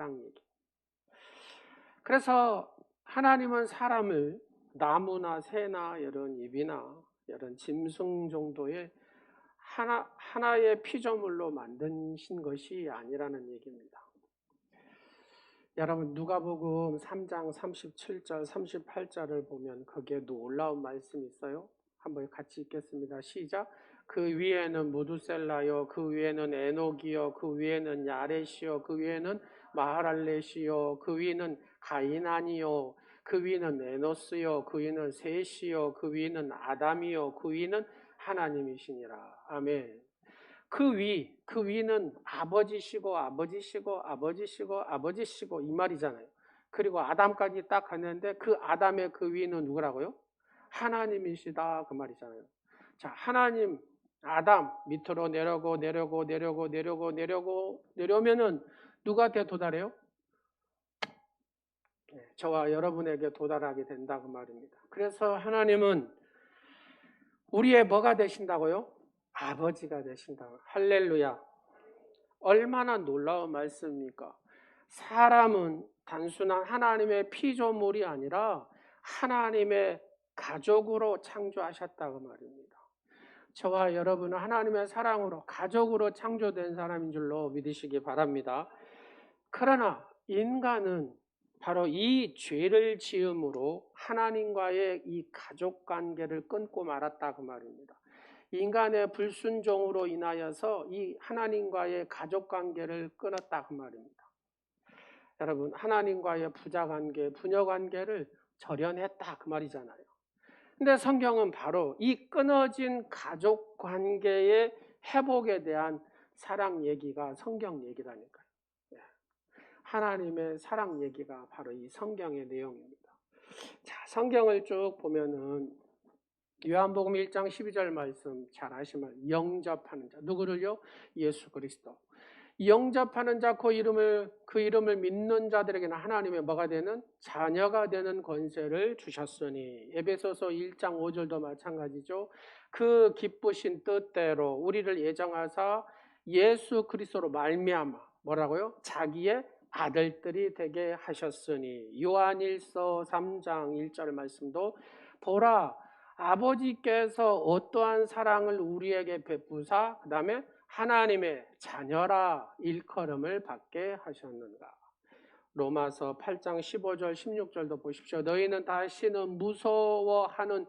사랑 얘기. 그래서 하나님은 사람을 나무나 새나 이런 잎이나 이런 짐승 정도의 하나의 피조물로 만드신 것이 아니라는 얘기입니다. 여러분 누가복음 3장 37절 38절을 보면 거기에 놀라운 말씀이 있어요. 한번 같이 읽겠습니다. 시작. 그 위에는 무두셀라요, 그 위에는 에녹이요, 그 위에는 야렛이요, 그 위에는 마하랄렛이요, 그 위는 가이난이요, 그 위는 에노스요, 그 위는 셋이요, 그 위는 아담이요, 그 위는 하나님이시니라. 아멘. 그 위는 아버지시고 아버지시고 아버지시고 아버지시고 이 말이잖아요. 그리고 아담까지 딱 갔는데 그 아담의 그 위는 누구라고요? 하나님이시다 그 말이잖아요. 자, 하나님 아담 밑으로 내려오면은 누구한테 도달해요? 저와 여러분에게 도달하게 된다 그 말입니다. 그래서 하나님은 우리의 뭐가 되신다고요? 아버지가 되신다고. 할렐루야. 얼마나 놀라운 말씀입니까? 사람은 단순한 하나님의 피조물이 아니라 하나님의 가족으로 창조하셨다고 말입니다. 저와 여러분은 하나님의 사랑으로 가족으로 창조된 사람인 줄로 믿으시기 바랍니다. 그러나 인간은 바로 이 죄를 지음으로 하나님과의 이 가족 관계를 끊고 말았다 그 말입니다. 인간의 불순종으로 인하여서 이 하나님과의 가족 관계를 끊었다 그 말입니다. 여러분 하나님과의 부자 관계, 부녀 관계를 절연했다 그 말이잖아요. 근데 성경은 바로 이 끊어진 가족 관계의 회복에 대한 사랑 얘기가 성경 얘기라니까요. 하나님의 사랑 얘기가 바로 이 성경의 내용입니다. 자, 성경을 쭉 보면은 요한복음 1장 12절 말씀 잘 아시면 영접하는 자 누구를요? 예수 그리스도. 영접하는 자 그 이름을 믿는 자들에게는 하나님의 뭐가 되는 자녀가 되는 권세를 주셨으니 에베소서 1장 5절도 마찬가지죠. 그 기쁘신 뜻대로 우리를 예정하사 예수 그리스도로 말미암아 뭐라고요? 자기의 아들들이 되게 하셨으니 요한일서 3장 1절 말씀도 보라 아버지께서 어떠한 사랑을 우리에게 베푸사 그 다음에 하나님의 자녀라 일컬음을 받게 하셨는가. 로마서 8장 15절 16절도 보십시오. 너희는 다시는 무서워하는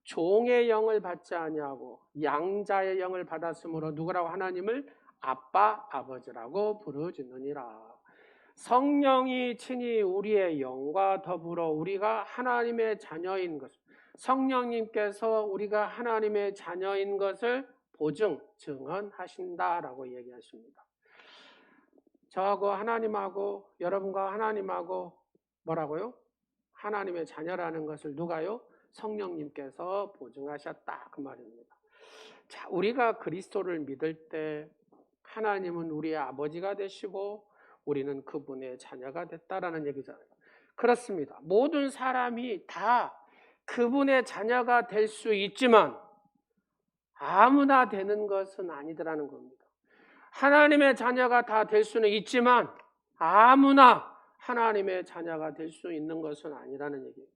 종의 영을 받지 아니하고 양자의 영을 받았으므로 누구라고 하나님을 아빠 아버지라고 부르짖느니라. 성령이 친히 우리의 영과 더불어 우리가 하나님의 자녀인 것, 성령님께서 우리가 하나님의 자녀인 것을 증언하신다라고 얘기하십니다. 저하고 하나님하고 여러분과 하나님하고 뭐라고요? 하나님의 자녀라는 것을 누가요? 성령님께서 보증하셨다 그 말입니다. 자, 우리가 그리스도를 믿을 때 하나님은 우리의 아버지가 되시고 우리는 그분의 자녀가 됐다라는 얘기잖아요. 그렇습니다. 모든 사람이 다 그분의 자녀가 될 수 있지만 아무나 되는 것은 아니더라는 겁니다. 하나님의 자녀가 다 될 수는 있지만 아무나 하나님의 자녀가 될 수 있는 것은 아니라는 얘기예요.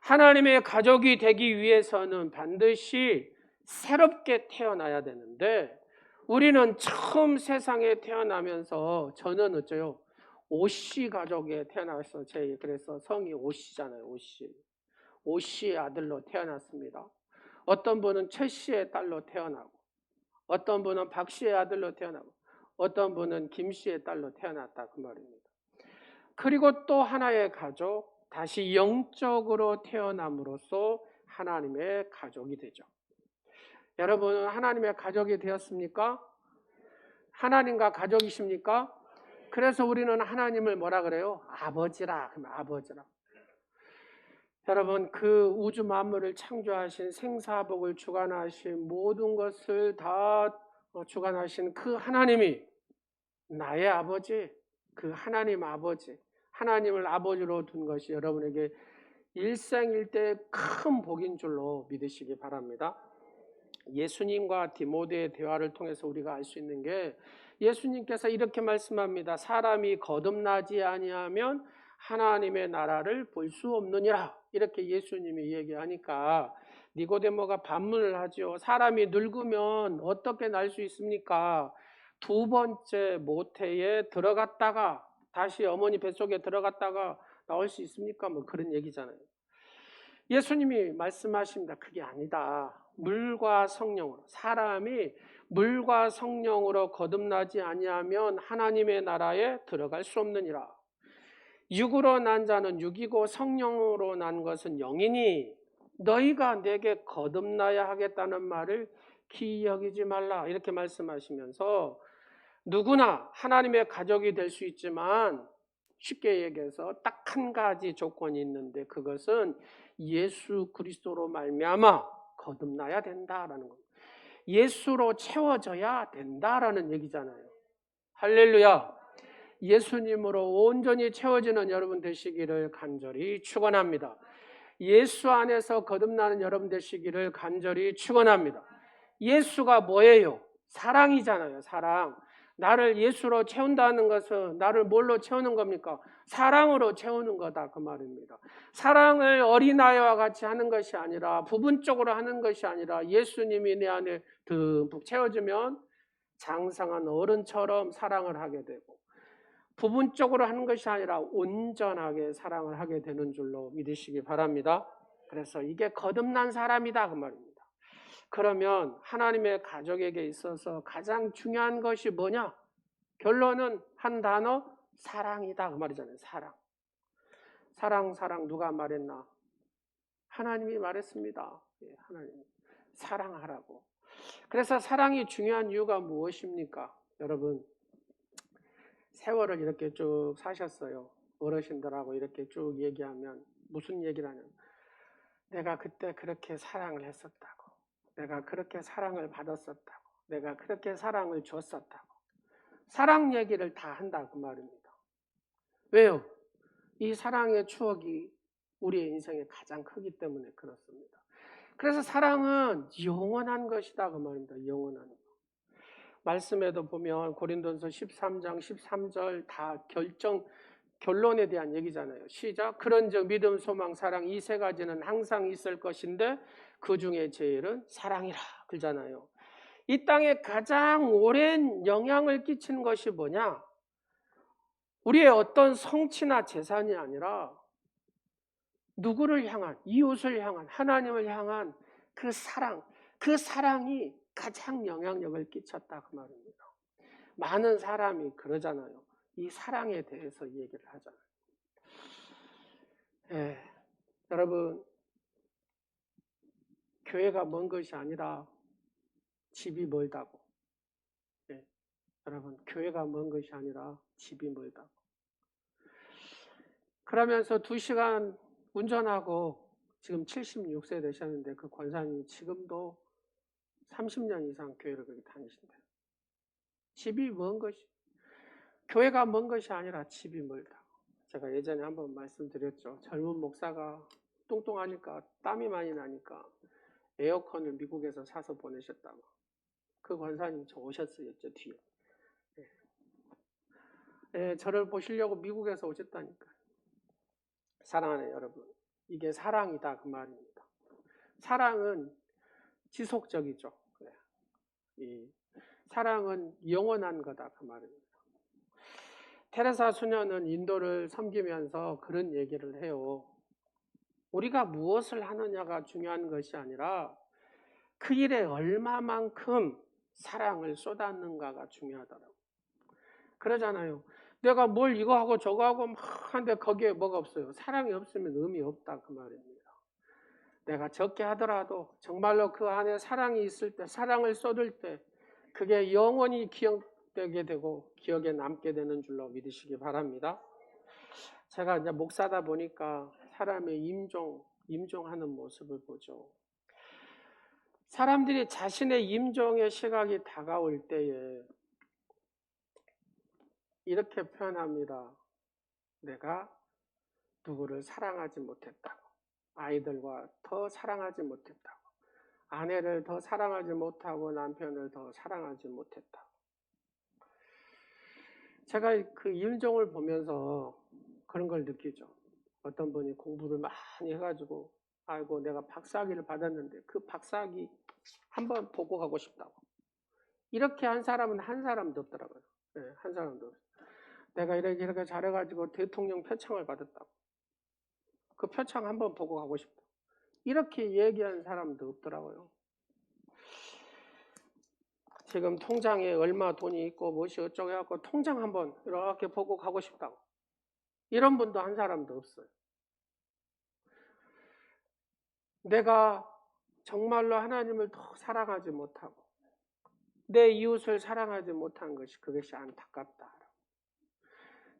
하나님의 가족이 되기 위해서는 반드시 새롭게 태어나야 되는데 우리는 처음 세상에 태어나면서 저는 어째요? 오씨 가족에 태어나서 그래서 성이 오씨잖아요. 오씨의 아들로 태어났습니다. 어떤 분은 최씨의 딸로 태어나고 어떤 분은 박씨의 아들로 태어나고 어떤 분은 김씨의 딸로 태어났다 그 말입니다. 그리고 또 하나의 가족, 다시 영적으로 태어남으로써 하나님의 가족이 되죠. 여러분은 하나님의 가족이 되었습니까? 하나님과 가족이십니까? 그래서 우리는 하나님을 뭐라 그래요? 아버지라. 그러면 아버지라. 여러분 그 우주 만물을 창조하신 생사복을 주관하신 모든 것을 다 주관하신 그 하나님이 나의 아버지, 그 하나님 아버지, 하나님을 아버지로 둔 것이 여러분에게 일생일대의 큰 복인 줄로 믿으시기 바랍니다. 예수님과 디모데의 대화를 통해서 우리가 알 수 있는 게 예수님께서 이렇게 말씀합니다. 사람이 거듭나지 아니하면 하나님의 나라를 볼 수 없느니라. 이렇게 예수님이 얘기하니까 니고데모가 반문을 하죠. 사람이 늙으면 어떻게 날 수 있습니까? 두 번째 모태에 들어갔다가 다시 어머니 뱃속에 들어갔다가 나올 수 있습니까? 뭐 그런 얘기잖아요. 예수님이 말씀하십니다. 그게 아니다. 물과 성령으로, 사람이 물과 성령으로 거듭나지 아니하면 하나님의 나라에 들어갈 수 없느니라. 육으로 난 자는 육이고 성령으로 난 것은 영이니 너희가 내게 거듭나야 하겠다는 말을 기이 여기지 말라. 이렇게 말씀하시면서 누구나 하나님의 가족이 될 수 있지만 쉽게 얘기해서 딱 한 가지 조건이 있는데 그것은 예수 그리스도로 말미암아 거듭나야 된다라는 겁니다. 예수로 채워져야 된다라는 얘기잖아요. 할렐루야. 예수님으로 온전히 채워지는 여러분 되시기를 간절히 축원합니다. 예수 안에서 거듭나는 여러분 되시기를 간절히 축원합니다. 예수가 뭐예요? 사랑이잖아요. 사랑. 나를 예수로 채운다는 것은 나를 뭘로 채우는 겁니까? 사랑으로 채우는 거다 그 말입니다. 사랑을 어린아이와 같이 하는 것이 아니라 부분적으로 하는 것이 아니라 예수님이 내 안에 듬뿍 채워지면 장성한 어른처럼 사랑을 하게 되고 부분적으로 하는 것이 아니라 온전하게 사랑을 하게 되는 줄로 믿으시기 바랍니다. 그래서 이게 거듭난 사람이다 그 말입니다. 그러면 하나님의 가족에게 있어서 가장 중요한 것이 뭐냐? 결론은 한 단어, 사랑이다 그 말이잖아요. 사랑. 사랑, 사랑 누가 말했나? 하나님이 말했습니다. 하나님 사랑하라고. 그래서 사랑이 중요한 이유가 무엇입니까? 여러분 세월을 이렇게 쭉 사셨어요. 어르신들하고 이렇게 쭉 얘기하면 무슨 얘기를 하냐면 내가 그때 그렇게 사랑을 했었다고. 내가 그렇게 사랑을 받았었다고. 내가 그렇게 사랑을 줬었다고. 사랑 얘기를 다 한다고 말입니다. 왜요? 이 사랑의 추억이 우리의 인생에 가장 크기 때문에 그렇습니다. 그래서 사랑은 영원한 것이다 그 말입니다. 영원한 것. 말씀에도 보면 고린도전서 13장 13절 다 결론에 대한 얘기잖아요. 시작. 그런즉 믿음, 소망, 사랑 이 세 가지는 항상 있을 것인데 그 중에 제일은 사랑이라 그러잖아요. 이 땅에 가장 오랜 영향을 끼치는 것이 뭐냐? 우리의 어떤 성취나 재산이 아니라 누구를 향한, 이웃을 향한, 하나님을 향한 그 사랑, 그 사랑이 가장 영향력을 끼쳤다 그 말입니다. 많은 사람이 그러잖아요. 이 사랑에 대해서 얘기를 하잖아요. 여러분 교회가 먼 것이 아니라 집이 멀다고. 여러분 교회가 먼 것이 아니라 집이 멀다고. 그러면서 2시간 운전하고 지금 76세 되셨는데 그 권사님이 지금도 30년 이상 교회를 그렇게 다니신대요. 집이 먼 것이, 교회가 먼 것이 아니라 집이 멀다. 제가 예전에 한번 말씀드렸죠. 젊은 목사가 뚱뚱하니까 땀이 많이 나니까 에어컨을 미국에서 사서 보내셨다고. 그 권사님 저 오셨어요. 저 뒤에. 저를 보시려고 미국에서 오셨다니까. 사랑하는 여러분, 이게 사랑이다 그 말입니다. 사랑은 지속적이죠. 이 사랑은 영원한 거다 그 말입니다. 테레사 수녀는 인도를 섬기면서 그런 얘기를 해요. 우리가 무엇을 하느냐가 중요한 것이 아니라 그 일에 얼마만큼 사랑을 쏟았는가가 중요하더라고요. 그러잖아요. 내가 뭘 이거 하고 저거 하고 막 하는데 거기에 뭐가 없어요. 사랑이 없으면 의미 없다 그 말입니다. 내가 적게 하더라도 정말로 그 안에 사랑이 있을 때, 사랑을 쏟을 때 그게 영원히 기억되게 되고 기억에 남게 되는 줄로 믿으시기 바랍니다. 제가 이제 목사다 보니까 사람의 임종하는 모습을 보죠. 사람들이 자신의 임종의 시각이 다가올 때에 이렇게 표현합니다. 내가 누구를 사랑하지 못했다고. 아이들과 더 사랑하지 못했다고. 아내를 더 사랑하지 못하고 남편을 더 사랑하지 못했다고. 제가 그 임종을 보면서 그런 걸 느끼죠. 어떤 분이 공부를 많이 해가지고 아이고 내가 박사학위를 받았는데 그 박사학위 한번 보고 가고 싶다고. 이렇게 한 사람은 한 사람도 없더라고요. 네, 한 사람도 없어요. 내가 이렇게 잘해가지고 대통령 표창을 받았다고. 그 표창 한번 보고 가고 싶다. 이렇게 얘기한 사람도 없더라고요. 지금 통장에 얼마 돈이 있고 무엇이 어쩌고 해갖고 통장 한번 이렇게 보고 가고 싶다고. 이런 분도 한 사람도 없어요. 내가 정말로 하나님을 더 사랑하지 못하고 내 이웃을 사랑하지 못한 것이 그것이 안타깝다.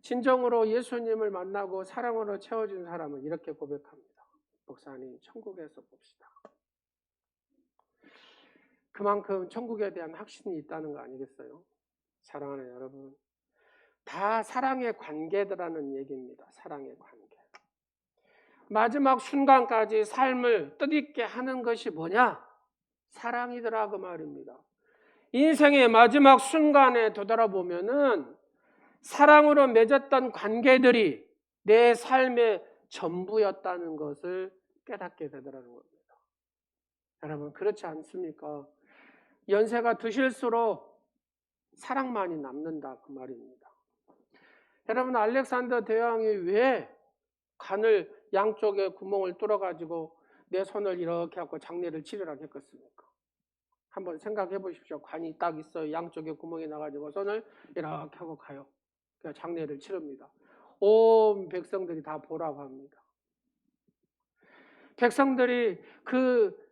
진정으로 예수님을 만나고 사랑으로 채워진 사람은 이렇게 고백합니다. 목사님, 천국에서 봅시다. 그만큼 천국에 대한 확신이 있다는 거 아니겠어요? 사랑하는 여러분, 다 사랑의 관계더라는 얘기입니다. 사랑의 관계. 마지막 순간까지 삶을 뜻있게 하는 것이 뭐냐? 사랑이더라 그 말입니다. 인생의 마지막 순간에 되돌아보면은 사랑으로 맺었던 관계들이 내 삶의 전부였다는 것을 깨닫게 되더라는 겁니다. 여러분 그렇지 않습니까? 연세가 드실수록 사랑만이 남는다 그 말입니다. 여러분 알렉산더 대왕이 왜 관을 양쪽에 구멍을 뚫어가지고 내 손을 이렇게 하고 장례를 치르라고 했겠습니까? 한번 생각해 보십시오. 관이 딱 있어요. 양쪽에 구멍이 나가지고 손을 이렇게 하고 가요. 그러니까 장례를 치릅니다. 온 백성들이 다 보라고 합니다. 백성들이 그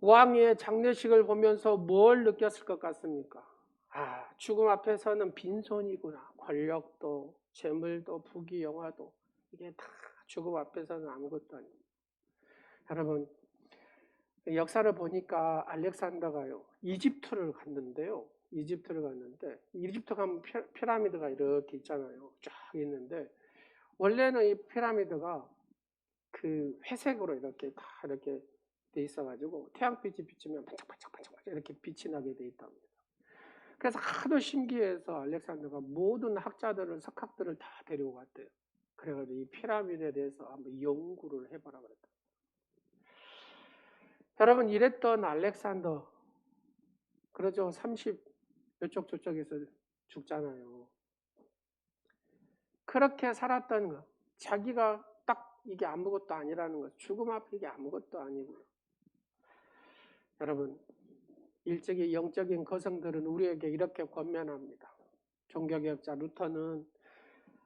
왕의 장례식을 보면서 뭘 느꼈을 것 같습니까? 아, 죽음 앞에서는 빈손이구나. 권력도, 재물도, 부귀, 영화도 이게 다 죽음 앞에서는 아무것도 아닙니다. 여러분, 역사를 보니까 알렉산더가요, 이집트를 갔는데 이집트 가면 피라미드가 이렇게 있잖아요. 쫙 있는데 원래는 이 피라미드가 그 회색으로 이렇게 다 이렇게 돼 있어가지고 태양빛이 비치면 반짝반짝 이렇게 빛이 나게 돼 있답니다. 그래서 하도 신기해서 알렉산더가 모든 학자들을, 석학들을 다 데리고 갔대요. 그래가지고 이 피라미드에 대해서 한번 연구를 해보라 그랬다. 여러분 이랬던 알렉산더, 그러죠. 30 이쪽 저쪽에서 죽잖아요. 그렇게 살았던 거, 자기가 딱 이게 아무것도 아니라는 것, 죽음 앞에 이게 아무것도 아니고요. 여러분 일찍이 영적인 거성들은 우리에게 이렇게 권면합니다. 종교개혁자 루터는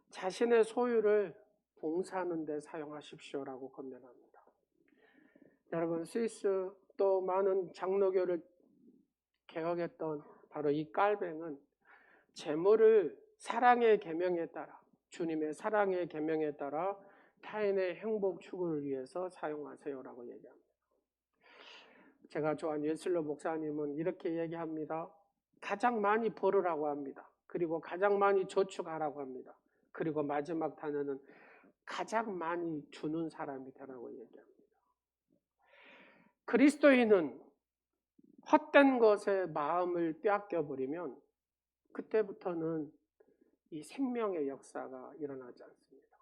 자신의 소유를 봉사하는 데 사용하십시오라고 권면합니다. 여러분 스위스 또 많은 장로교를 개혁했던 바로 이 깔뱅은 재물을 사랑의 계명에 따라, 주님의 사랑의 계명에 따라 타인의 행복 추구를 위해서 사용하세요라고 얘기합니다. 제가 좋아하는 웨슬러 목사님은 이렇게 얘기합니다. 가장 많이 벌으라고 합니다. 그리고 가장 많이 저축하라고 합니다. 그리고 마지막 단어는 가장 많이 주는 사람이 되라고 얘기합니다. 그리스도인은 헛된 것에 마음을 빼앗겨버리면 그때부터는 이 생명의 역사가 일어나지 않습니다.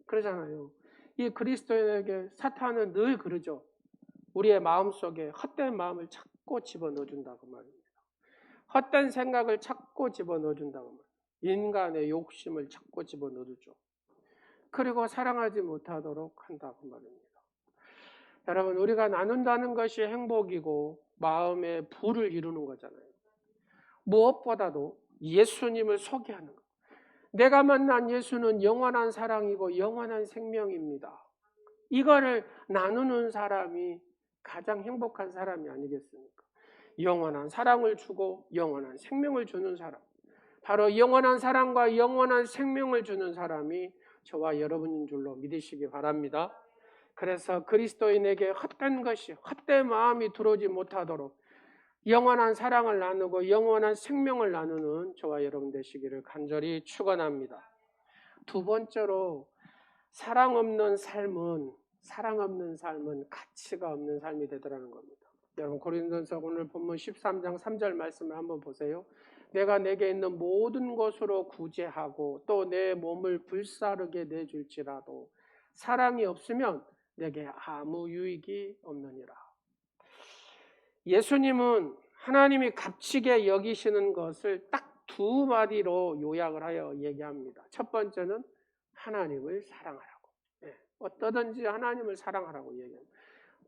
그러잖아요. 이 그리스도인에게 사탄은 늘 그러죠. 우리의 마음속에 헛된 마음을 자꾸 집어넣어준다고 말입니다. 헛된 생각을 자꾸 집어넣어준다고 말입니다. 인간의 욕심을 자꾸 집어넣어주죠. 그리고 사랑하지 못하도록 한다고 말입니다. 여러분 우리가 나눈다는 것이 행복이고 마음의 부를 이루는 거잖아요. 무엇보다도 예수님을 소개하는 것. 내가 만난 예수는 영원한 사랑이고 영원한 생명입니다. 이거를 나누는 사람이 가장 행복한 사람이 아니겠습니까? 영원한 사랑을 주고 영원한 생명을 주는 사람, 바로 영원한 사랑과 영원한 생명을 주는 사람이 저와 여러분인 줄로 믿으시기 바랍니다. 그래서 그리스도인에게 헛된 것이, 헛된 마음이 들어오지 못하도록 영원한 사랑을 나누고 영원한 생명을 나누는 저와 여러분 되시기를 간절히 축원합니다. 두 번째로 사랑 없는 삶은 가치가 없는 삶이 되더라는 겁니다. 여러분 고린도서 오늘 본문 13장 3절 말씀을 한번 보세요. 내가 내게 있는 모든 것으로 구제하고 또 내 몸을 불사르게 내줄지라도 사랑이 없으면 내게 아무 유익이 없느니라. 예수님은 하나님이 값지게 여기시는 것을 딱 두 마디로 요약을 하여 얘기합니다. 첫 번째는 하나님을 사랑하라고. 어떠든지 하나님을 사랑하라고 얘기합니다.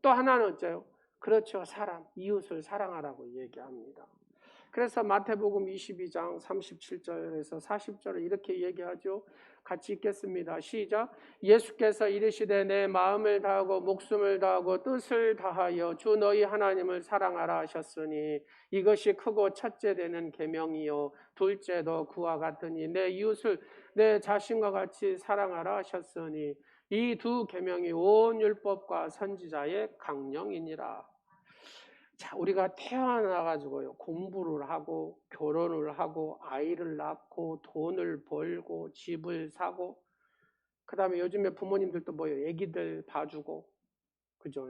또 하나는 어째요? 그렇죠. 사람, 이웃을 사랑하라고 얘기합니다. 그래서 마태복음 22장 37절에서 40절을 이렇게 얘기하죠. 같이 읽겠습니다. 시작. 예수께서 이르시되 내 마음을 다하고 목숨을 다하고 뜻을 다하여 주 너희 하나님을 사랑하라 하셨으니 이것이 크고 첫째 되는 계명이요 둘째도 그와 같으니 내 이웃을 내 자신과 같이 사랑하라 하셨으니 이 두 계명이 온 율법과 선지자의 강령이니라. 자, 우리가 태어나가지고요, 공부를 하고, 결혼을 하고, 아이를 낳고, 돈을 벌고, 집을 사고, 그 다음에 요즘에 부모님들도 뭐예요? 애기들 봐주고, 그죠?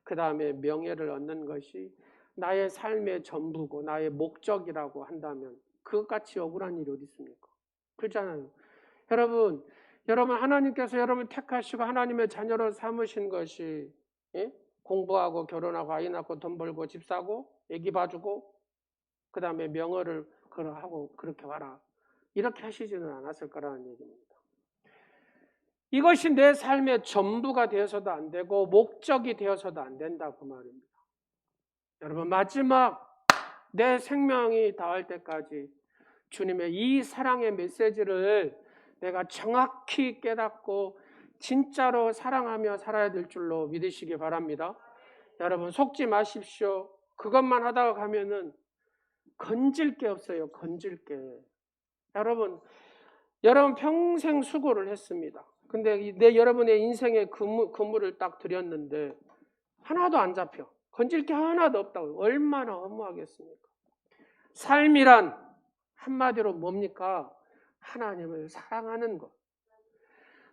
그 다음에 명예를 얻는 것이 나의 삶의 전부고, 나의 목적이라고 한다면, 그것같이 억울한 일이 어디 있습니까? 그렇잖아요. 여러분 하나님께서 여러분을 택하시고 하나님의 자녀로 삼으신 것이, 예? 공부하고 결혼하고 아이 낳고 돈 벌고 집 사고 애기 봐주고 그 다음에 명예를 하고 그렇게 와라 이렇게 하시지는 않았을 거라는 얘기입니다. 이것이 내 삶의 전부가 되어서도 안 되고 목적이 되어서도 안 된다 그 말입니다. 여러분 마지막 내 생명이 닿을 때까지 주님의 이 사랑의 메시지를 내가 정확히 깨닫고 진짜로 사랑하며 살아야 될 줄로 믿으시기 바랍니다. 여러분 속지 마십시오. 그것만 하다가 가면은 건질 게 없어요. 건질 게. 여러분 평생 수고를 했습니다. 근데 여러분의 인생의 근무를 딱 드렸는데 하나도 안 잡혀. 건질 게 하나도 없다고. 얼마나 허무하겠습니까? 삶이란 한마디로 뭡니까? 하나님을 사랑하는 것.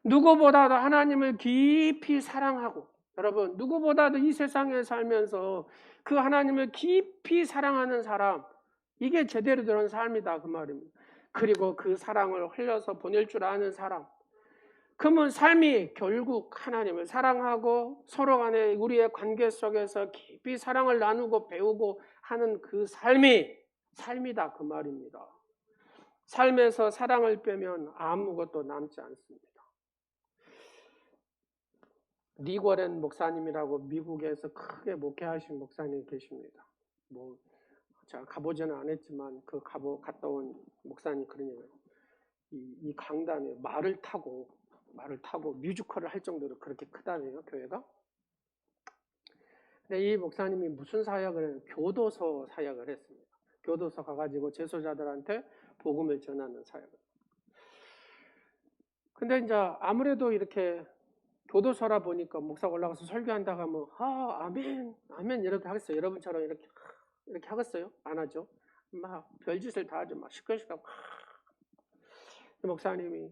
누구보다도 하나님을 깊이 사랑하고 여러분 누구보다도 이 세상에 살면서 그 하나님을 깊이 사랑하는 사람 이게 제대로 된 삶이다 그 말입니다. 그리고 그 사랑을 흘려서 보낼 줄 아는 사람 그러면 삶이 결국 하나님을 사랑하고 서로 간에 우리의 관계 속에서 깊이 사랑을 나누고 배우고 하는 그 삶이다 그 말입니다. 삶에서 사랑을 빼면 아무것도 남지 않습니다. 리거렌 목사님이라고 미국에서 크게 목회하신 목사님 계십니다. 제가 가보지는 않았지만 갔다 온 목사님 그러냐면 이 강단에 말을 타고 뮤지컬을 할 정도로 그렇게 크다네요 교회가. 근데 이 목사님이 무슨 사역을 해요? 교도소 사역을 했습니다. 교도소 가가지고 재소자들한테 복음을 전하는 사역을. 근데 이제 아무래도 이렇게 교도소라 보니까 목사가 올라가서 설교한다고 하면 아멘 이렇게 하겠어요. 여러분처럼 이렇게 하겠어요? 안 하죠. 막 별짓을 다 하죠. 막 시끌시끌. 목사님이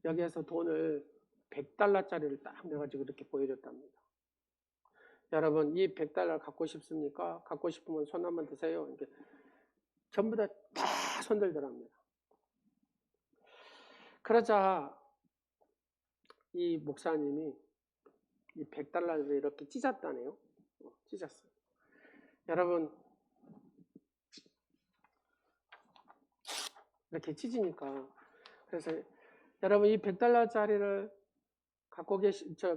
여기에서 돈을 $100짜리를 딱 내가지고 이렇게 보여줬답니다. 여러분 이 $100 갖고 싶습니까? 갖고 싶으면 손 한번 드세요. 이렇게 전부 다 손들더랍니다. 그러자 이 목사님이 이 $100를 이렇게 찢었다네요. 찢었어요. 여러분 이렇게 찢으니까 그래서 여러분 이 $100짜리를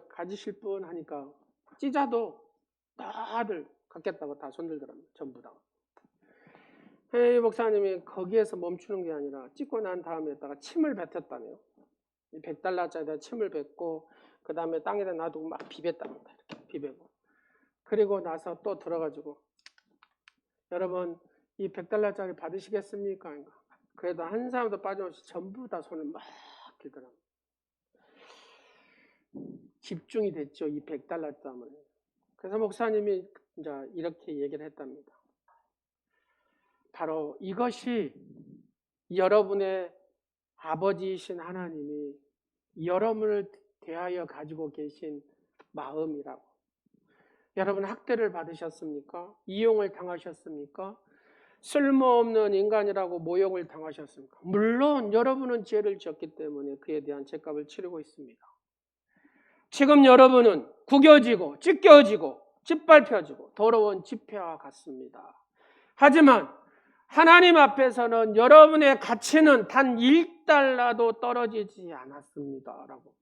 가지실 분 하니까 찢어도 다들 갖겠다고 다 손들더랍니다. 전부 다. 이 목사님이 거기에서 멈추는 게 아니라 찢고 난 다음에다가 침을 뱉었다네요. 이 $100짜리에다 침을 뱉고 그 다음에 땅에다 놔두고 막 비볐답니다. 이렇게 비벼고. 그리고 나서 또 들어가지고 여러분 이 $100짜리 받으시겠습니까? 그래도 한 사람도 빠짐없이 전부 다 손을 막 들더랍니다. 집중이 됐죠. 이 $100 때문에. 그래서 목사님이 이제 이렇게 얘기를 했답니다. 바로 이것이 여러분의 아버지이신 하나님이 여러분을 대하여 가지고 계신 마음이라고. 여러분 학대를 받으셨습니까? 이용을 당하셨습니까? 쓸모없는 인간이라고 모욕을 당하셨습니까? 물론 여러분은 죄를 지었기 때문에 그에 대한 죄값을 치르고 있습니다. 지금 여러분은 구겨지고 찢겨지고 짓밟혀지고 더러운 지폐와 같습니다. 하지만 하나님 앞에서는 여러분의 가치는 단 1달러도 떨어지지 않았습니다. 라고.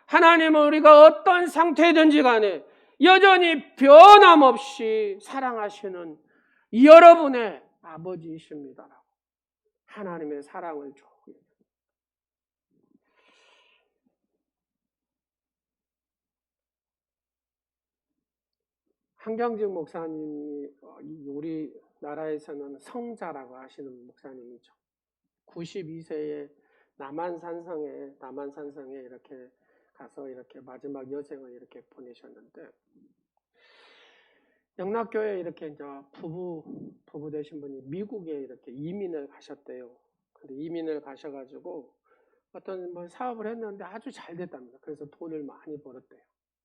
하나님은 우리가 어떤 상태든지 간에 여전히 변함없이 사랑하시는 여러분의 아버지이십니다. 라고. 하나님의 사랑을 줘. 한경직 목사님이 우리나라에서는 성자라고 하시는 목사님이죠. 92세에 남한산성에 이렇게 가서 이렇게 마지막 여생을 이렇게 보내셨는데, 영락교회 이렇게 이제 부부 되신 분이 미국에 이렇게 이민을 가셨대요. 근데 이민을 가셔가지고 어떤 뭐 사업을 했는데 아주 잘 됐답니다. 그래서 돈을 많이 벌었대요.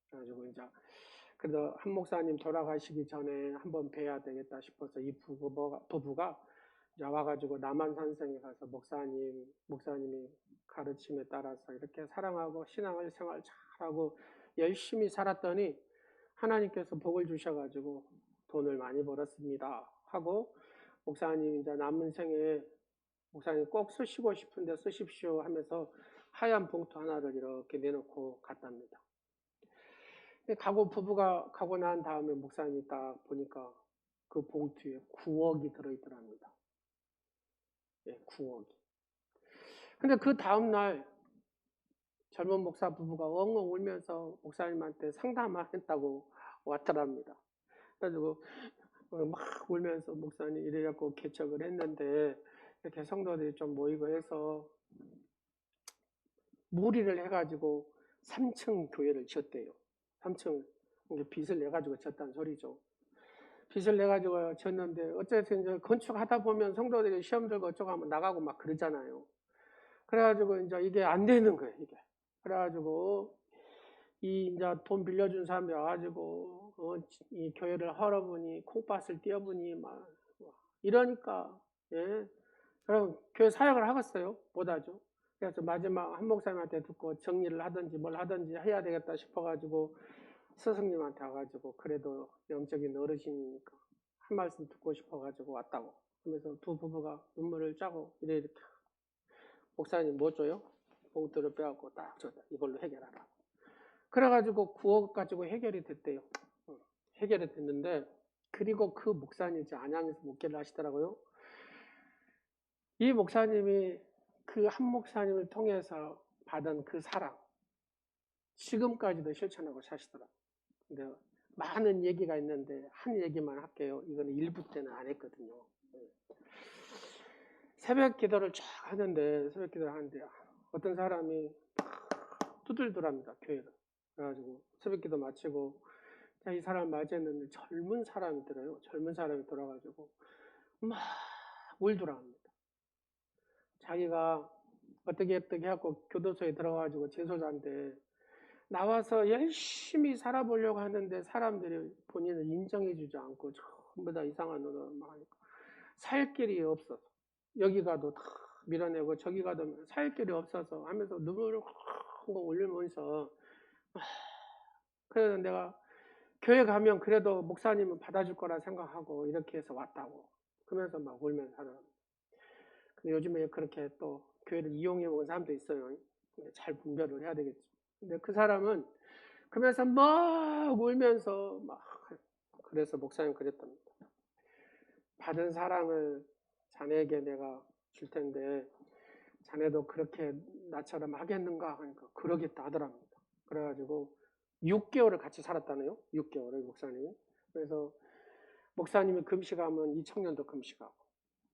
그래가지고 이제 그래서 한 목사님 돌아가시기 전에 한번 뵈야 되겠다 싶어서 이 부부가 이제 와가지고 남한산성에 가서 목사님이 가르침에 따라서 이렇게 사랑하고 신앙을 생활 잘하고 열심히 살았더니 하나님께서 복을 주셔가지고 돈을 많이 벌었습니다 하고, 목사님 이제 남은 생에 목사님 꼭 쓰시고 싶은데 쓰십시오 하면서 하얀 봉투 하나를 이렇게 내놓고 갔답니다. 부부가 가고 난 다음에 목사님이 딱 보니까 그 봉투에 9억이 들어있더랍니다. 9억이. 근데 그 다음날 젊은 목사 부부가 엉엉 울면서 목사님한테 상담하겠다고 왔더랍니다. 그래가지고 막 울면서 목사님 이래갖고 개척을 했는데 이렇게 성도들이 좀 모이고 해서 무리를 해가지고 3층 교회를 지었대요. 3층 빚을 내가지고 지었다는 소리죠. 빚을 내가지고 지었는데 어쨌든 이제 건축하다 보면 성도들이 시험 들고 어쩌고 하면 나가고 막 그러잖아요. 그래가지고 이제 이게 안 되는 거예요, 이게. 그래가지고 이제 돈 빌려준 사람이 와가지고 이 교회를 헐어보니 콩밭을 띄어보니 막 이러니까 그럼 교회 사역을 하겠어요? 못하죠. 그래서 마지막 한 목사님한테 듣고 정리를 하든지 뭘 하든지 해야 되겠다 싶어가지고 스승님한테 와가지고 그래도 영적인 어르신이니까 한 말씀 듣고 싶어가지고 왔다고. 그래서 두 부부가 눈물을 짜고 이렇게 목사님 뭐 줘요? 봉투를 빼갖고 딱 줬다. 이걸로 해결하라. 그래가지고 9억 가지고 해결이 됐대요. 해결이 됐는데, 그리고 그 목사님이 이제 안양에서 목회를 하시더라고요. 이 목사님이 그 한 목사님을 통해서 받은 그 사랑, 지금까지도 실천하고 사시더라고요. 근데 많은 얘기가 있는데 한 얘기만 할게요. 이거는 일부 때는 안 했거든요. 새벽 기도를 쫙 하는데 어떤 사람이 두들더랍니다, 교회를. 그래가지고 새벽 기도 마치고 이 사람 맞이했는데 젊은 사람이 들어요. 젊은 사람이 들어가지고 막 울더랍니다. 자기가 어떻게 하고 교도소에 들어가지고 재소자인데 나와서 열심히 살아보려고 하는데 사람들이 본인을 인정해주지 않고 전부 다 이상한 노릇을 막 하니까 살 길이 없어서 여기 가도 다 밀어내고 저기 가도 살 길이 없어서 하면서 눈물을 콩콩 올리면서, 그래서 내가 교회 가면 그래도 목사님은 받아줄 거라 생각하고 이렇게 해서 왔다고 그러면서 막 울면서 하더라고요. 근데 요즘에 그렇게 또 교회를 이용해 먹은 사람도 있어요. 잘 분별을 해야 되겠지. 근데 그 사람은 그러면서 막 울면서 막, 그래서 목사님 그랬답니다. 받은 사랑을 자네에게 내가 줄 텐데 자네도 그렇게 나처럼 하겠는가 하니까 그러겠다 하더랍니다. 그래가지고 6개월을 같이 살았다네요. 6개월을 목사님이. 그래서 목사님이 금식하면 이 청년도 금식하고,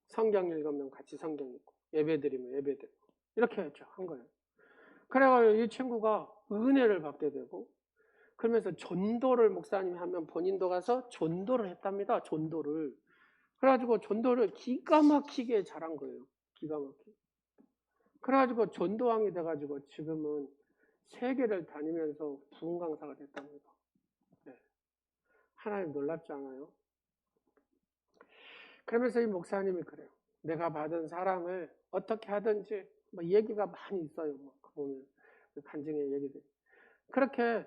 성경 읽으면 같이 성경 읽고, 예배드리면 예배드리고 이렇게 했죠. 한 거예요. 그래가지고 이 친구가 은혜를 받게 되고, 그러면서 전도를 목사님이 하면 본인도 가서 전도를 했답니다. 전도를. 그래가지고 전도를 기가 막히게 잘한 거예요. 기가 막히게. 그래가지고 전도왕이 돼가지고 지금은 세계를 다니면서 부흥 강사가 됐답니다. 네. 하나님 놀랍지 않아요? 그러면서 이 목사님이 그래요. 내가 받은 사랑을 어떻게 하든지 뭐 얘기가 많이 있어요. 뭐 보면 간증의 얘기들. 그렇게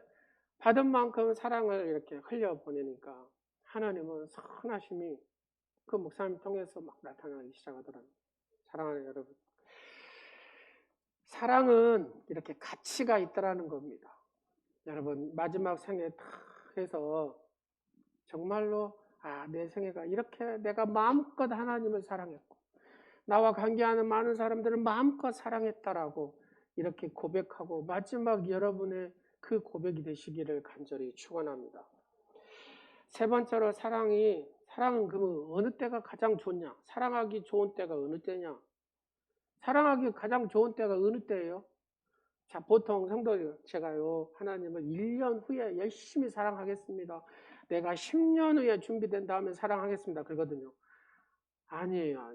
받은 만큼 사랑을 이렇게 흘려 보내니까 하나님은 선하심이 그 목사님 통해서 막 나타나기 시작하더라고요. 사랑하는 여러분, 사랑은 이렇게 가치가 있다라는 겁니다. 여러분 마지막 생에 다 해서 정말로 내 생애가 이렇게 내가 마음껏 하나님을 사랑했고 나와 관계하는 많은 사람들을 마음껏 사랑했다라고 이렇게 고백하고 마지막 여러분의 그 고백이 되시기를 간절히 축원합니다. 세 번째로 사랑은 그 어느 때가 가장 좋냐? 사랑하기 좋은 때가 어느 때냐? 사랑하기 가장 좋은 때가 어느 때예요? 자, 보통 성도 제가요, 하나님을 1년 후에 열심히 사랑하겠습니다. 내가 10년 후에 준비된 다음에 사랑하겠습니다. 그러거든요. 아니에요.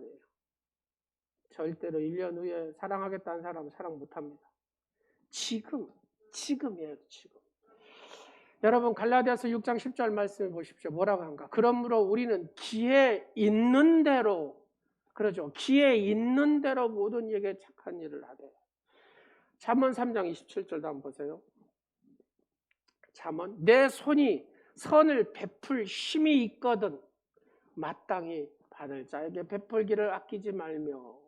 절대로 1년 후에 사랑하겠다는 사람은 사랑 못합니다. 지금이에요. 지금. 여러분 갈라디아서 6장 10절 말씀을 보십시오. 뭐라고 한가? 그러므로 우리는 기회 있는 대로, 그러죠. 기회 있는 대로 모든 이에게 착한 일을 하되. 잠언 3장 27절도 한번 보세요. 잠언, 내 손이 선을 베풀 힘이 있거든 마땅히 받을 자에게 베풀기를 아끼지 말며.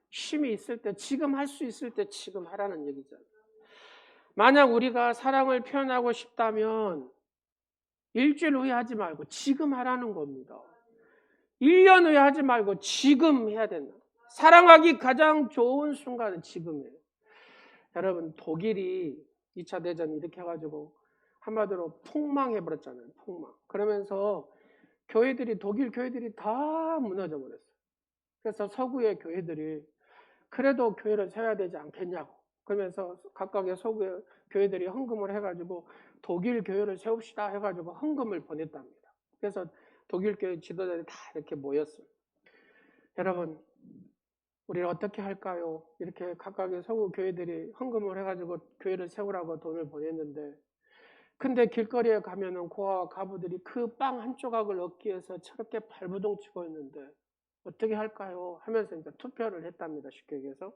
힘이 있을 때, 지금 할 수 있을 때 지금 하라는 얘기잖아요. 만약 우리가 사랑을 표현하고 싶다면 일주일 후에 하지 말고 지금 하라는 겁니다. 1년 후에 하지 말고 지금 해야 된다. 사랑하기 가장 좋은 순간은 지금이에요. 여러분 독일이 2차 대전 이렇게 해가지고 한마디로 폭망해버렸잖아요. 폭망. 그러면서 독일 교회들이 다 무너져 버렸어요. 그래서 서구의 교회들이 그래도 교회를 세워야 되지 않겠냐고. 그러면서 각각의 서구의 교회들이 헌금을 해가지고 독일 교회를 세웁시다 해가지고 헌금을 보냈답니다. 그래서 독일 교회 지도자들이 다 이렇게 모였어요. 여러분, 우리는 어떻게 할까요? 이렇게 각각의 서구 교회들이 헌금을 해가지고 교회를 세우라고 돈을 보냈는데, 근데 길거리에 가면은 고아와 가부들이 그 빵 한 조각을 얻기 위해서 저렇게 발부동 치고 있는데 어떻게 할까요? 하면서 이제 투표를 했답니다. 쉽게 얘기해서.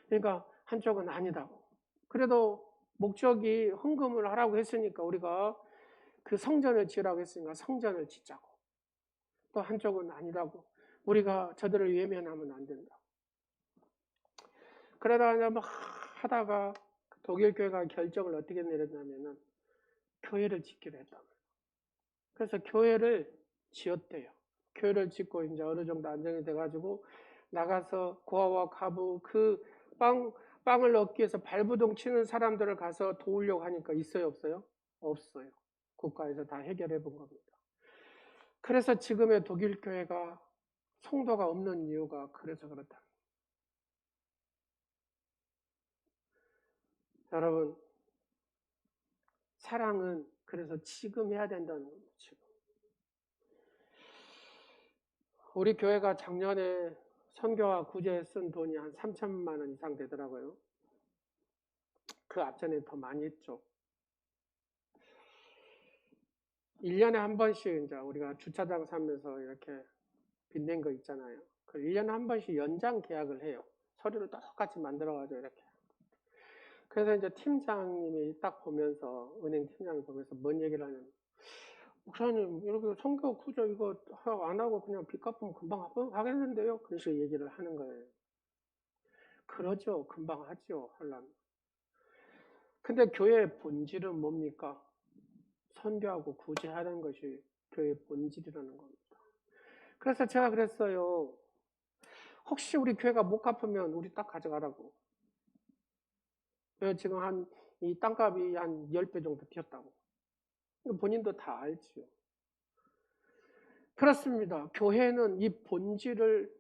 그러니까 한쪽은 아니다고. 그래도 목적이 헌금을 하라고 했으니까 우리가 그 성전을 지으라고 했으니까 성전을 짓자고. 또 한쪽은 아니라고. 우리가 저들을 외면하면 안 된다. 그러다가 막 하다가 독일 교회가 결정을 어떻게 내렸냐면은 교회를 짓기로 했다. 그래서 교회를 지었대요. 교회를 짓고 이제 어느 정도 안정이 돼가지고 나가서 고아와 가부 그 빵을 얻기 위해서 발부동 치는 사람들을 가서 도우려고 하니까 있어요, 없어요? 없어요. 국가에서 다 해결해 본 겁니다. 그래서 지금의 독일 교회가 성도가 없는 이유가 그래서 그렇다. 여러분, 사랑은 그래서 지금 해야 된다는 겁니다. 지금. 우리 교회가 작년에 선교와 구제에 쓴 돈이 한 3천만 원 이상 되더라고요. 그 앞전에 더 많이 했죠. 1년에 한 번씩 이제 우리가 주차장 사면서 이렇게 빚낸 거 있잖아요. 그 1년에 한 번씩 연장 계약을 해요. 서류를 똑같이 만들어가지고 이렇게. 그래서 이제 팀장님이 딱 보면서, 은행 팀장이 보면서 뭔 얘기를 하냐면, 목사님, 이렇게 선교 구조 이거 안 하고 그냥 빚 갚으면 금방 하겠는데요? 그런 식으로 얘기를 하는 거예요. 그러죠. 금방 하죠. 하려면. 근데 교회의 본질은 뭡니까? 선교하고 구제하는 것이 교회의 본질이라는 겁니다. 그래서 제가 그랬어요. 혹시 우리 교회가 못 갚으면 우리 딱 가져가라고. 지금 이 땅값이 한 10배 정도 뛰었다고. 본인도 다 알지요. 그렇습니다. 교회는 이 본질을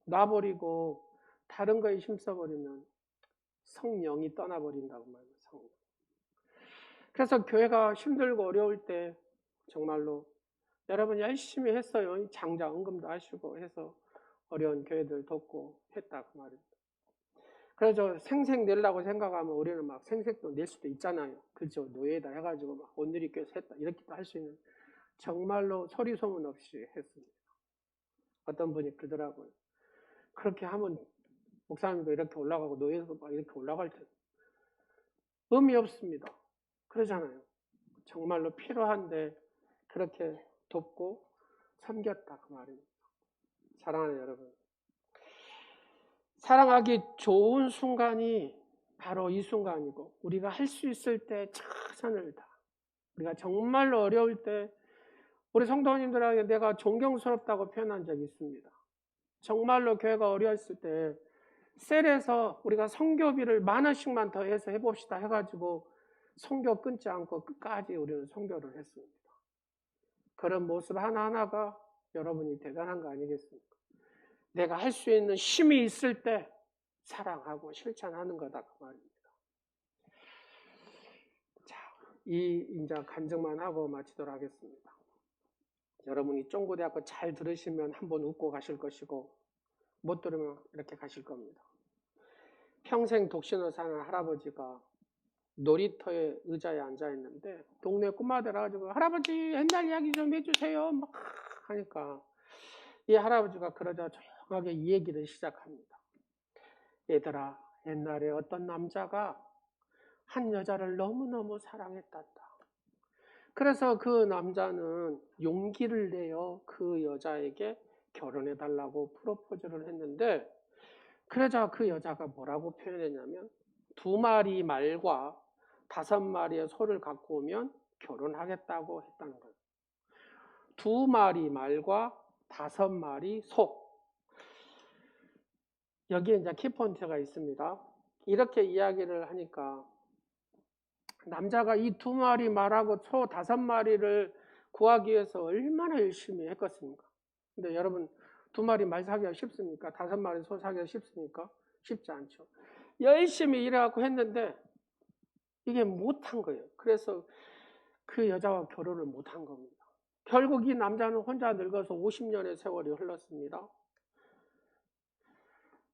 놔버리고 다른 거에 힘써버리면 성령이 떠나버린다고 말합니다. 성령. 그래서 교회가 힘들고 어려울 때 정말로 여러분 열심히 했어요. 장자 헌금도 하시고 해서 어려운 교회들 돕고 했다 그 말입니다. 그래서 생색 내려고 생각하면 우리는 막 생색도 낼 수도 있잖아요. 그죠? 노예다 해가지고 막 온누리교회에서 했다 이렇게도 할 수 있는, 정말로 소리 소문 없이 했습니다. 어떤 분이 그러더라고요. 그렇게 하면 목사님도 이렇게 올라가고 노예도 막 이렇게 올라갈 때 의미 없습니다. 그러잖아요. 정말로 필요한데 그렇게 돕고 섬겼다 그 말입니다. 사랑하는 여러분, 사랑하기 좋은 순간이 바로 이 순간이고 우리가 할 수 있을 때 최선을 다, 우리가 정말로 어려울 때 우리 성도님들에게 내가 존경스럽다고 표현한 적이 있습니다. 정말로 교회가 어려웠을 때 셀에서 우리가 선교비를 10,000원씩만 더 해서 해봅시다 해가지고 선교 끊지 않고 끝까지 우리는 선교를 했습니다. 그런 모습 하나하나가 여러분이 대단한 거 아니겠습니까? 내가 할 수 있는 힘이 있을 때 사랑하고 실천하는 거다 그 말입니다. 자, 이 이제 간증만 하고 마치도록 하겠습니다. 여러분이 쫑구대학교 잘 들으시면 한번 웃고 가실 것이고 못 들으면 이렇게 가실 겁니다. 평생 독신을 사는 할아버지가 놀이터에 의자에 앉아 있는데 동네 꼬마들 와가지고 할아버지 옛날 이야기 좀 해주세요 막 하니까 이 할아버지가 그러자 조용하게 이 얘기를 시작합니다. 얘들아, 옛날에 어떤 남자가 한 여자를 너무너무 사랑했단다. 그래서 그 남자는 용기를 내어 그 여자에게 결혼해달라고 프로포즈를 했는데, 그러자 그 여자가 뭐라고 표현했냐면 2마리 말과 5마리의 소를 갖고 오면 결혼하겠다고 했다는 거예요. 2마리 말과 5마리 소. 여기에 이제 키포인트가 있습니다. 이렇게 이야기를 하니까 남자가 이 2마리 말하고 소 5마리를 구하기 위해서 얼마나 열심히 했겠습니까? 근데 여러분 2마리 말 사기가 쉽습니까? 5마리 소 사기가 쉽습니까? 쉽지 않죠. 열심히 일해갖고 했는데 이게 못한 거예요. 그래서 그 여자와 결혼을 못한 겁니다. 결국 이 남자는 혼자 늙어서 50년의 세월이 흘렀습니다.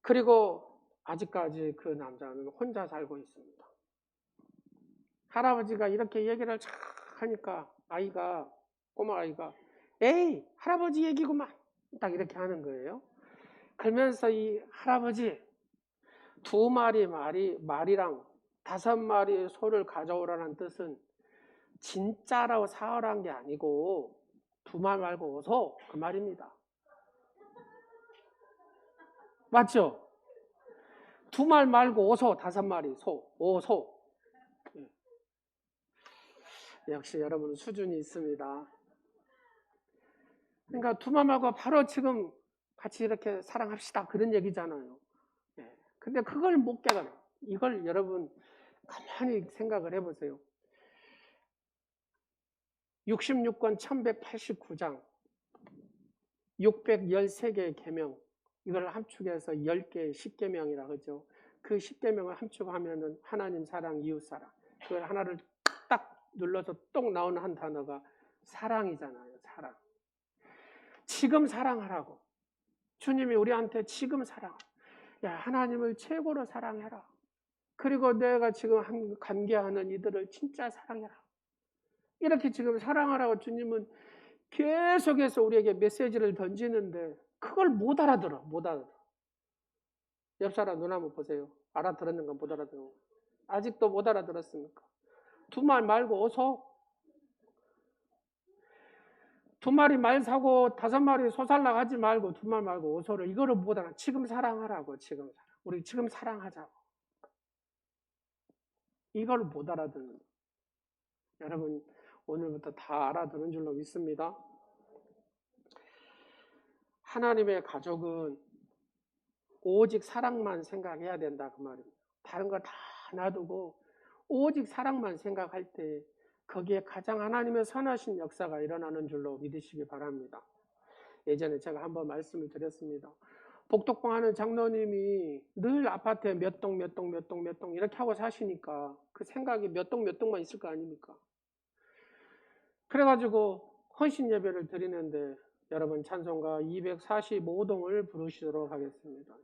그리고 아직까지 그 남자는 혼자 살고 있습니다. 할아버지가 이렇게 얘기를 쫙 하니까 꼬마 아이가 에이 할아버지 얘기구만 딱 이렇게 하는 거예요. 그러면서 이 할아버지 2마리 말이랑 5마리 소를 가져오라는 뜻은 진짜라고 사오란 게 아니고 2말 말고 소 그 말입니다. 맞죠? 2말 말고 소 5마리 소. 역시 여러분 수준이 있습니다. 그러니까 2말 말고 바로 지금 같이 이렇게 사랑합시다 그런 얘기잖아요. 근데 그걸 못 깨달아요. 이걸 여러분 가만히 생각을 해보세요. 66권 1189장 613개의 계명 이걸 함축해서 10개의 10계명이라 그러죠. 그 10계명을 함축하면은 하나님 사랑, 이웃 사랑. 그걸 하나를 딱 눌러서 똑 나오는 한 단어가 사랑이잖아요. 사랑. 지금 사랑하라고. 주님이 우리한테 지금 사랑. 야, 하나님을 최고로 사랑해라. 그리고 내가 지금 관계하는 이들을 진짜 사랑해라. 이렇게 지금 사랑하라고 주님은 계속해서 우리에게 메시지를 던지는데 그걸 못 알아들어. 옆 사람 눈 한번 보세요. 알아들었는가 못 알아들었는가. 아직도 못 알아들었습니까? 2말 말고 소. 2마리 말 사고 5마리 소 살라고 하지 말고 2말 말고 소를 이거를 못 알아. 지금 사랑하라고. 지금 사랑. 우리 지금 사랑하자고. 이걸 못 알아듣는. 여러분 오늘부터 다 알아듣는 줄로 믿습니다. 하나님의 가족은 오직 사랑만 생각해야 된다 그 말입니다. 다른 거 다 놔두고 오직 사랑만 생각할 때 거기에 가장 하나님의 선하신 역사가 일어나는 줄로 믿으시기 바랍니다. 예전에 제가 한번 말씀을 드렸습니다. 복덕방 하는 장로님이 늘 아파트에 몇 동 이렇게 하고 사시니까 그 생각이 몇 동만 있을 거 아닙니까? 그래가지고 헌신 예배를 드리는데 여러분 찬송가 245동을 부르시도록 하겠습니다.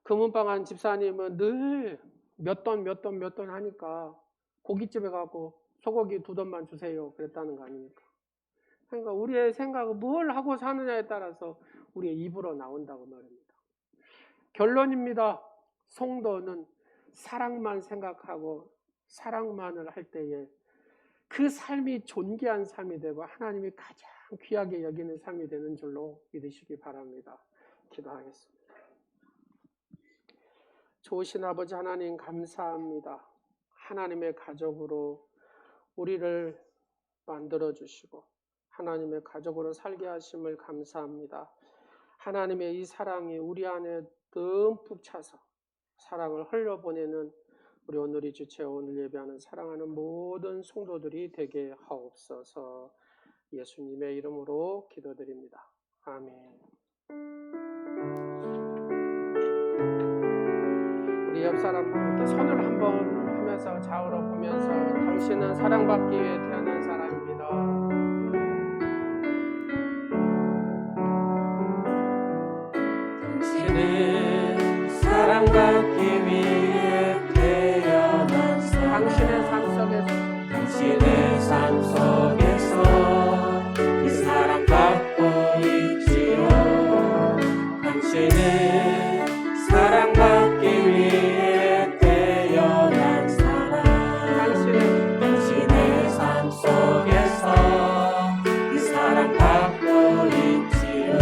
금은방 한 집사님은 늘 몇 돈 하니까 고깃집에 가고 소고기 2돈만 주세요 그랬다는 거 아닙니까? 그러니까 우리의 생각은 뭘 하고 사느냐에 따라서 우리의 입으로 나온다고 말입니다. 결론입니다. 성도는 사랑만 생각하고 사랑만을 할 때에 그 삶이 존귀한 삶이 되고 하나님이 가장 귀하게 여기는 삶이 되는 줄로 믿으시기 바랍니다. 기도하겠습니다. 좋으신 아버지 하나님 감사합니다. 하나님의 가족으로 우리를 만들어주시고 하나님의 가족으로 살게 하심을 감사합니다. 하나님의 이 사랑이 우리 안에 듬뿍 차서 사랑을 흘려보내는 우리 오늘 이 주체 오늘 예배하는 사랑하는 모든 성도들이 되게 하옵소서. 예수님의 이름으로 기도드립니다. 아멘. 우리 옆 사람 이렇게 손을 한번 하면서 좌우로 보면서 당신은 사랑받기 위해 태어난 사람입니다. 당신은 사랑받기 위해 태어난 사람. 당신의 삶 속에서 그 사랑받고 있지요. 당신은 사랑받기 위해 태어난 사람. 당신의 삶 속에서 그 사랑받고 있지요.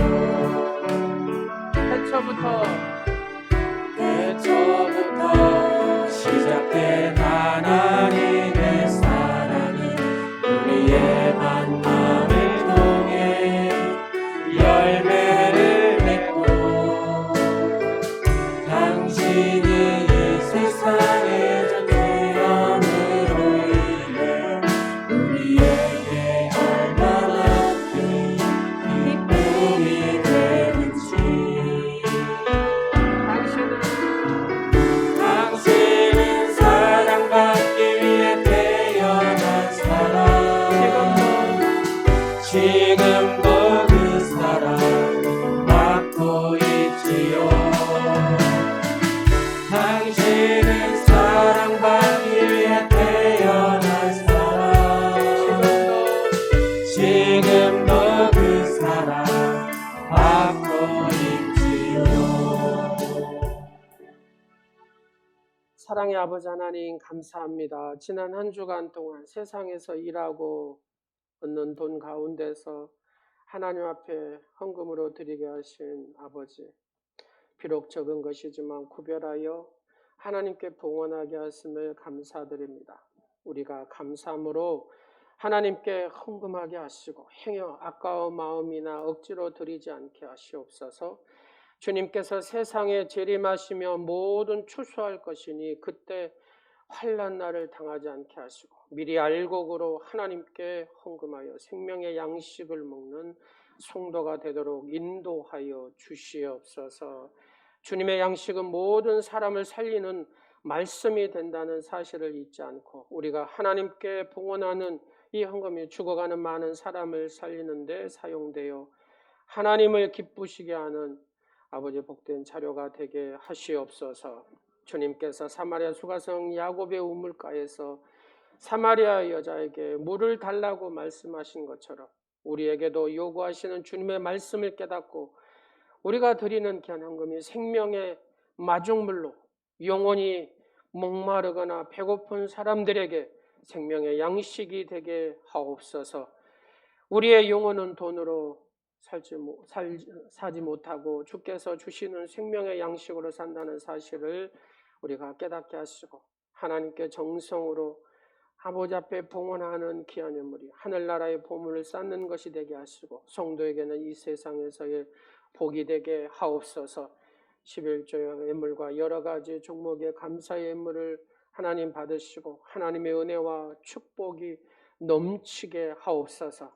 태초부터 시작된 하나님의 사랑은 우리의 만남을 통해 열매를 맺고 당신이 이 세상에 존재함으로 인해 우리에게 얼마나 큰 기쁨이 되는지. 당신은 사랑받기 위해 태어난 사람. 지금도 그 사랑 받고 있지요. 당신은 사랑받기 위해 태어난 사람. 지금도 그 사랑 받고 있지요. 사랑의 아버지 하나님 감사합니다. 지난 한 주간 동안 세상에서 일하고 얻는 돈 가운데서 하나님 앞에 헌금으로 드리게 하신 아버지, 비록 적은 것이지만 구별하여 하나님께 봉헌하게 하심을 감사드립니다. 우리가 감사함으로 하나님께 헌금하게 하시고 행여 아까운 마음이나 억지로 드리지 않게 하시옵소서. 주님께서 세상에 재림하시며 모든 추수할 것이니 그때 환난 날을 당하지 않게 하시고 미리 알곡으로 하나님께 헌금하여 생명의 양식을 먹는 성도가 되도록 인도하여 주시옵소서. 주님의 양식은 모든 사람을 살리는 말씀이 된다는 사실을 잊지 않고 우리가 하나님께 봉헌하는 이 헌금이 죽어가는 많은 사람을 살리는 데 사용되어 하나님을 기쁘시게 하는 아버지 복된 자료가 되게 하시옵소서. 주님께서 사마리아 수가성 야곱의 우물가에서 사마리아 여자에게 물을 달라고 말씀하신 것처럼 우리에게도 요구하시는 주님의 말씀을 깨닫고 우리가 드리는 귀한 헌금이 생명의 마중물로 영원히 목마르거나 배고픈 사람들에게 생명의 양식이 되게 하옵소서. 우리의 영혼은 돈으로 사지 못하고 주께서 주시는 생명의 양식으로 산다는 사실을 우리가 깨닫게 하시고 하나님께 정성으로 아버지 앞에 봉헌하는 귀한 예물이 하늘나라의 보물을 쌓는 것이 되게 하시고 성도에게는 이 세상에서의 복이 되게 하옵소서. 11조의 예물과 여러 가지 종목의 감사의 예물을 하나님 받으시고 하나님의 은혜와 축복이 넘치게 하옵소서.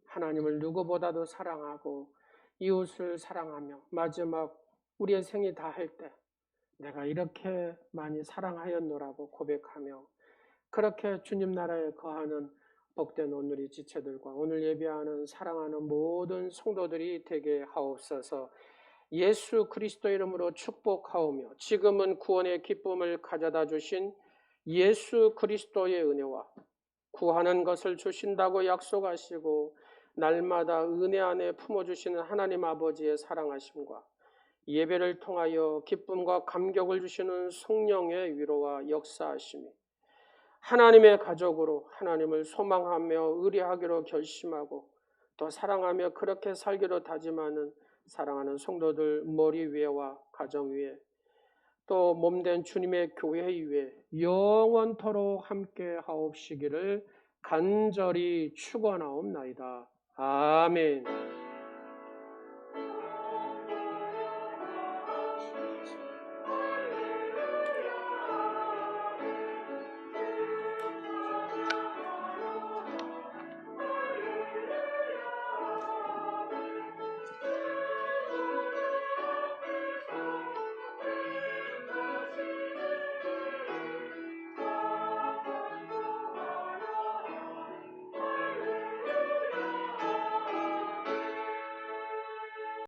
하나님을 누구보다도 사랑하고 이웃을 사랑하며 마지막 우리의 생이 다할 때 내가 이렇게 많이 사랑하였노라고 고백하며 그렇게 주님 나라에 거하는 복된 오늘의 지체들과 오늘 예배하는 사랑하는 모든 성도들이 되게 하옵소서. 예수 그리스도 이름으로 축복하오며 지금은 구원의 기쁨을 가져다 주신 예수 그리스도의 은혜와 구하는 것을 주신다고 약속하시고 날마다 은혜 안에 품어주시는 하나님 아버지의 사랑하심과 예배를 통하여 기쁨과 감격을 주시는 성령의 위로와 역사하심이 하나님의 가족으로 하나님을 소망하며 의뢰하기로 결심하고 또 사랑하며 그렇게 살기로 다짐하는 사랑하는 성도들 머리 위에와 가정 위에 또 몸된 주님의 교회 위에 영원토록 함께 하옵시기를 간절히 축원하옵나이다. 아멘.